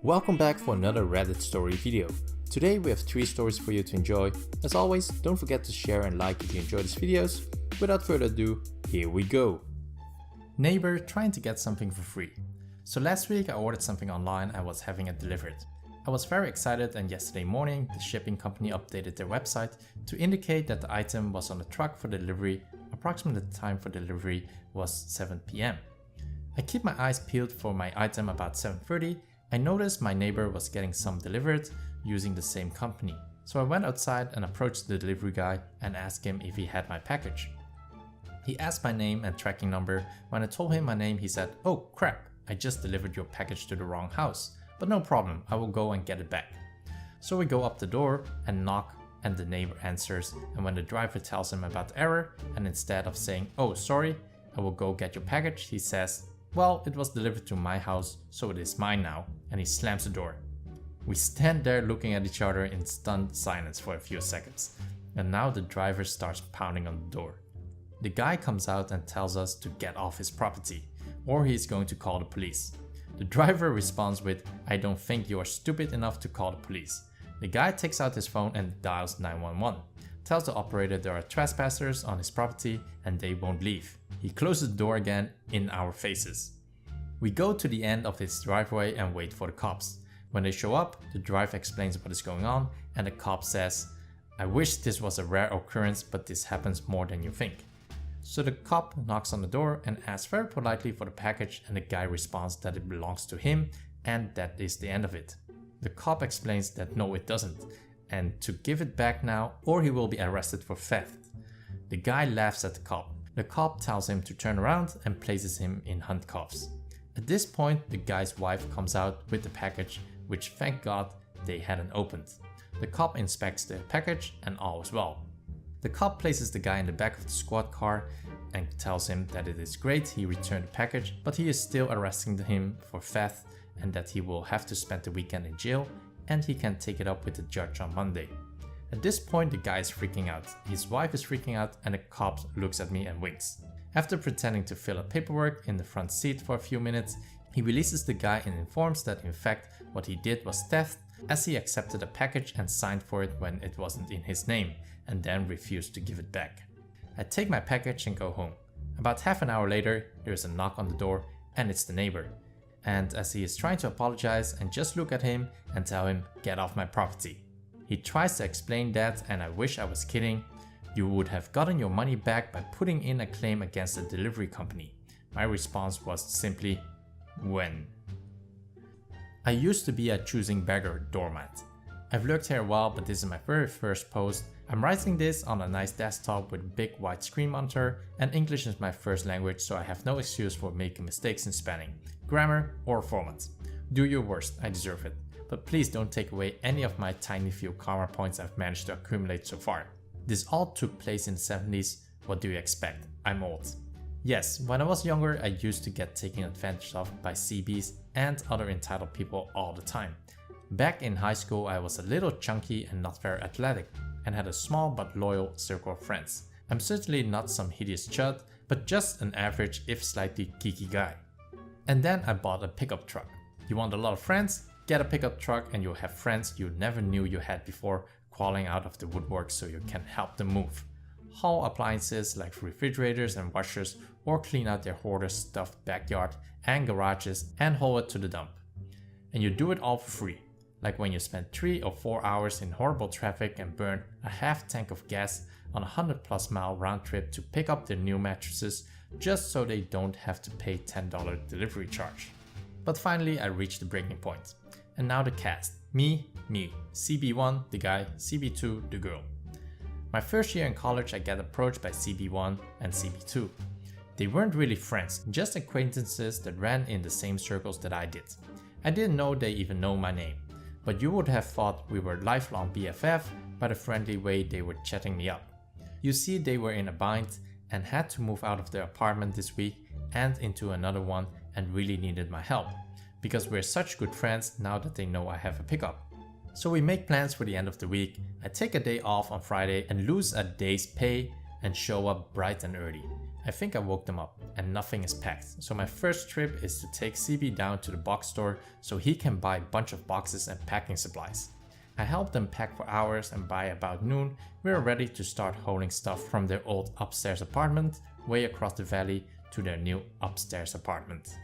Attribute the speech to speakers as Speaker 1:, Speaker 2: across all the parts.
Speaker 1: Welcome back for another Reddit story video. Today we have 3 stories for you to enjoy. As always, don't forget to share and like if you enjoy these videos. Without further ado, here we go. Neighbor trying to get something for free. So last week I ordered something online and was having it delivered. I was very excited, and yesterday morning the shipping company updated their website to indicate that the item was on the truck for delivery. Approximately the time for delivery was 7 PM. I keep my eyes peeled for my item. About 7:30, I noticed my neighbor was getting some delivered using the same company. So I went outside and approached the delivery guy and asked him if he had my package. He asked my name and tracking number. When I told him my name, he said, "Oh crap, I just delivered your package to the wrong house. But no problem, I will go and get it back." So we go up the door and knock, and the neighbor answers, and when the driver tells him about the error, and instead of saying, "Oh sorry, I will go get your package," he says, "Well, it was delivered to my house, so it is mine now," and he slams the door. We stand there looking at each other in stunned silence for a few seconds, and now the driver starts pounding on the door. The guy comes out and tells us to get off his property, or he's going to call the police. The driver responds with, "I don't think you are stupid enough to call the police." The guy takes out his phone and dials 911, tells the operator there are trespassers on his property and they won't leave. He closes the door again in our faces. We go to the end of his driveway and wait for the cops. When they show up, the driver explains what is going on, and the cop says, "I wish this was a rare occurrence, but this happens more than you think." So the cop knocks on the door and asks very politely for the package, and the guy responds that it belongs to him and that is the end of it. The cop explains that no, it doesn't, and to give it back now or he will be arrested for theft. The guy laughs at the cop. The cop tells him to turn around and places him in handcuffs. At this point, the guy's wife comes out with the package, which thank God they hadn't opened. The cop inspects the package and all is well. The cop places the guy in the back of the squad car and tells him that it is great he returned the package, but he is still arresting him for theft and that he will have to spend the weekend in jail and he can take it up with the judge on Monday. At this point, the guy is freaking out. His wife is freaking out, and the cop looks at me and winks. After pretending to fill out paperwork in the front seat for a few minutes, he releases the guy and informs that in fact what he did was theft, as he accepted a package and signed for it when it wasn't in his name, and then refused to give it back. I take my package and go home. About half an hour later, there is a knock on the door, and it's the neighbor. And as he is trying to apologize and just look at him and tell him, "Get off my property." He tries to explain that, and I wish I was kidding. "You would have gotten your money back by putting in a claim against the delivery company." My response was simply, "When?" I used to be a ChoosingBeggars doormat. I've lurked here a while, but this is my very first post. I'm writing this on a nice desktop with a big white screen monitor, and English is my first language, so I have no excuse for making mistakes in spelling, grammar or format. Do your worst, I deserve it. But please don't take away any of my tiny few karma points I've managed to accumulate so far. This all took place in the 70s. What do you expect? I'm old. Yes, when I was younger, I used to get taken advantage of by CBs and other entitled people all the time. Back in high school, I was a little chunky and not very athletic, and had a small but loyal circle of friends. I'm certainly not some hideous chud, but just an average if slightly geeky guy. And then I bought a pickup truck. You want a lot of friends? Get a pickup truck and you'll have friends you never knew you had before crawling out of the woodwork so you can help them move. Haul appliances like refrigerators and washers, or clean out their hoarders' stuffed backyard and garages and haul it to the dump. And you do it all for free. Like when you spend 3 or 4 hours in horrible traffic and burn a half tank of gas on a 100+ mile round trip to pick up their new mattresses just so they don't have to pay $10 delivery charge. But finally I reached the breaking point. And now the cast. Me, CB1 the guy, CB2 the girl. My first year in college I get approached by CB1 and CB2. They weren't really friends, just acquaintances that ran in the same circles that I did. I didn't know they even know my name, but you would have thought we were lifelong BFF by the friendly way they were chatting me up. You see, they were in a bind and had to move out of their apartment this week and into another one and really needed my help, because we're such good friends now that they know I have a pickup. So we make plans for the end of the week. I take a day off on Friday and lose a day's pay and show up bright and early. I think I woke them up and nothing is packed, so my first trip is to take CB down to the box store so he can buy a bunch of boxes and packing supplies. I help them pack for hours, and by about noon we are ready to start hauling stuff from their old upstairs apartment way across the valley to their new upstairs apartment.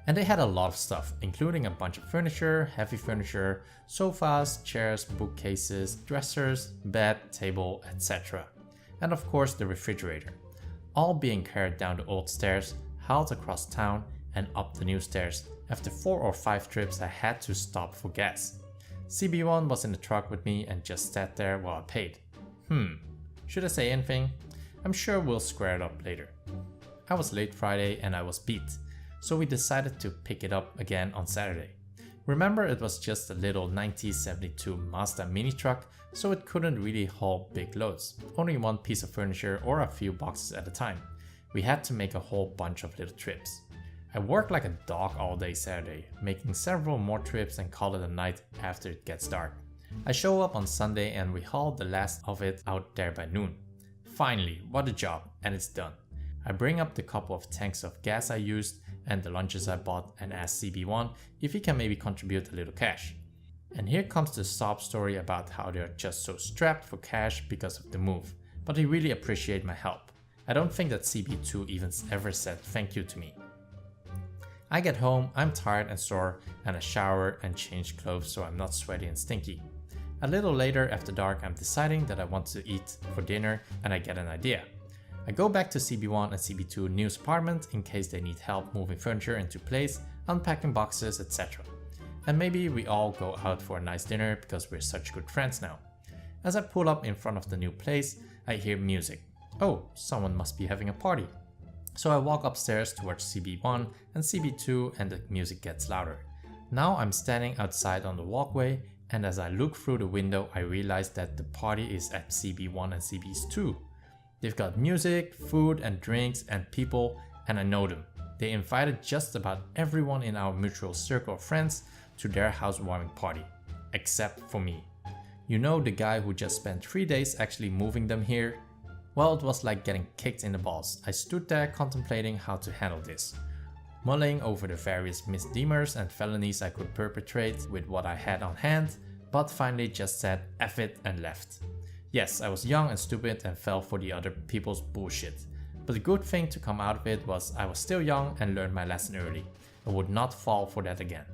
Speaker 1: And they had a lot of stuff, including a bunch of furniture, heavy furniture, sofas, chairs, bookcases, dressers, bed, table, etc. And of course the refrigerator. All being carried down the old stairs, hauled across town and up the new stairs. After 4 or 5 trips I had to stop for gas. CB1 was in the truck with me and just sat there while I paid. Should I say anything? I'm sure we'll square it up later. I was late Friday and I was beat, so we decided to pick it up again on Saturday. Remember, it was just a little 1972 Mazda mini truck, so it couldn't really haul big loads, only one piece of furniture or a few boxes at a time. We had to make a whole bunch of little trips. I worked like a dog all day Saturday, making several more trips and call it a night after it gets dark. I show up on Sunday and we haul the last of it out there by noon. Finally, what a job, and it's done. I bring up the couple of tanks of gas I used and the lunches I bought and ask CB1 if he can maybe contribute a little cash. And here comes the sob story about how they're just so strapped for cash because of the move, but he really appreciated my help. I don't think that CB2 even ever said thank you to me. I get home, I'm tired and sore, and I shower and change clothes so I'm not sweaty and stinky. A little later after dark I'm deciding that I want to eat for dinner and I get an idea. I go back to CB1 and CB2 New's apartment in case they need help moving furniture into place, unpacking boxes, etc. And maybe we all go out for a nice dinner because we're such good friends now. As I pull up in front of the new place, I hear music. Oh, someone must be having a party. So I walk upstairs towards CB1 and CB2 and the music gets louder. Now I'm standing outside on the walkway, and as I look through the window I realize that the party is at CB1 and CB2. They've got music, food and drinks and people, and I know them. They invited just about everyone in our mutual circle of friends to their housewarming party, except for me. You know, the guy who just spent 3 days actually moving them here? Well, it was like getting kicked in the balls. I stood there contemplating how to handle this, mulling over the various misdemeanors and felonies I could perpetrate with what I had on hand, but finally just said F it and left. Yes, I was young and stupid and fell for the other people's bullshit. But the good thing to come out of it was I was still young and learned my lesson early. I would not fall for that again.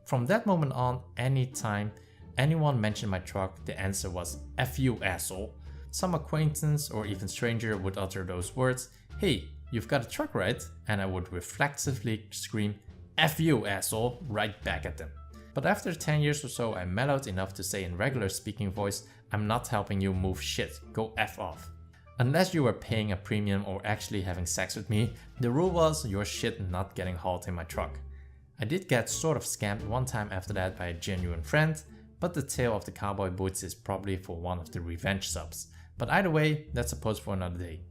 Speaker 1: From that moment on, anytime anyone mentioned my truck, the answer was F you asshole. Some acquaintance or even stranger would utter those words, hey, you've got a truck right? And I would reflexively scream F you asshole right back at them. But after 10 years or so I mellowed enough to say in regular speaking voice, I'm not helping you move shit, go F off. Unless you were paying a premium or actually having sex with me, the rule was your shit not getting hauled in my truck. I did get sort of scammed one time after that by a genuine friend, but the tale of the cowboy boots is probably for one of the revenge subs. But either way, that's a post for another day.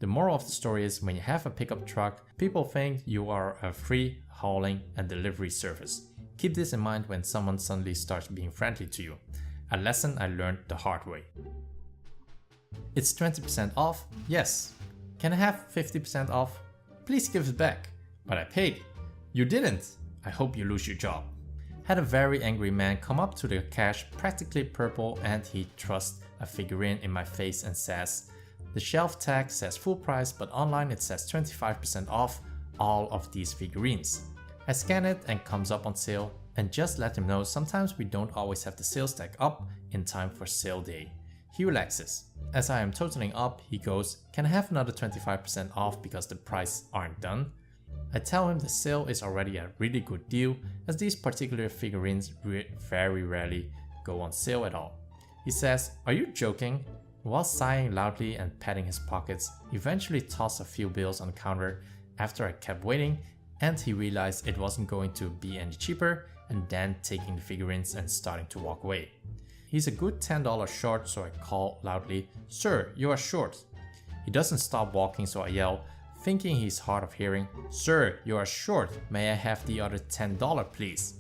Speaker 1: The moral of the story is when you have a pickup truck, people think you are a free hauling and delivery service. Keep this in mind when someone suddenly starts being friendly to you. A lesson I learned the hard way. It's 20% off? Yes. Can I have 50% off? Please give it back. But I paid. You didn't. I hope you lose your job. Had a very angry man come up to the cash, practically purple, and he thrusts a figurine in my face and says, the shelf tag says full price, but online it says 25% off all of these figurines. I scan it and comes up on sale, and just let him know sometimes we don't always have the sales tag up in time for sale day. He relaxes. As I am totaling up, he goes, can I have another 25% off because the prices aren't done? I tell him the sale is already a really good deal, as these particular figurines very rarely go on sale at all. He says, are you joking? While sighing loudly and patting his pockets, he eventually tossed a few bills on the counter after I kept waiting, and he realized it wasn't going to be any cheaper, and then taking the figurines and starting to walk away. He's a good $10 short, so I call loudly, sir, you are short. He doesn't stop walking, so I yell, thinking he's hard of hearing, sir, you are short, may I have the other $10 please?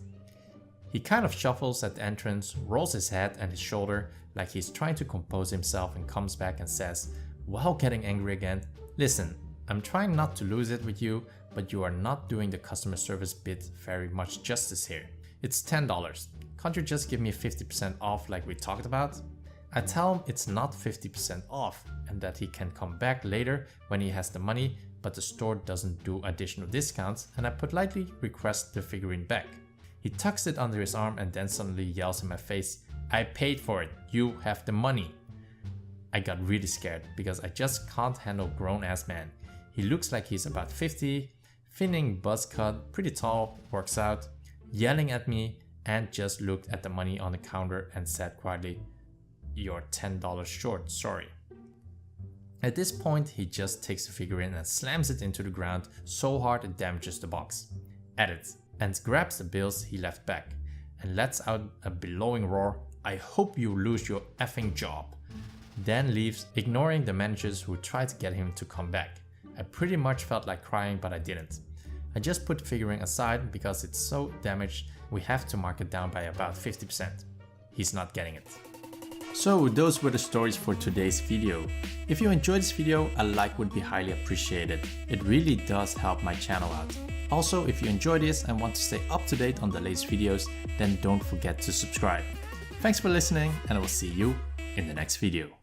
Speaker 1: He kind of shuffles at the entrance, rolls his head and his shoulder like he's trying to compose himself, and comes back and says, while getting angry again, listen, I'm trying not to lose it with you, but you are not doing the customer service bit very much justice here. It's $10. Can't you just give me 50% off like we talked about? I tell him it's not 50% off and that he can come back later when he has the money, but the store doesn't do additional discounts, and I politely request the figurine back. He tucks it under his arm and then suddenly yells in my face, "I paid for it, you have the money." I got really scared because I just can't handle grown-ass man. He looks like he's about 50, thinning buzz cut, pretty tall, works out, yelling at me, and just looked at the money on the counter and said quietly, "You're $10 short, sorry." At this point, he just takes the figurine and slams it into the ground so hard it damages the box. Edit. And grabs the bills he left back and lets out a bellowing roar, "I hope you lose your effing job." Then leaves, ignoring the managers who tried to get him to come back. I pretty much felt like crying, but I didn't. I just put the figurine aside because it's so damaged we have to mark it down by about 50%. He's not getting it. So those were the stories for today's video. If you enjoyed this video, a like would be highly appreciated. It really does help my channel out. Also, if you enjoyed this and want to stay up to date on the latest videos, then don't forget to subscribe. Thanks for listening, and I will see you in the next video.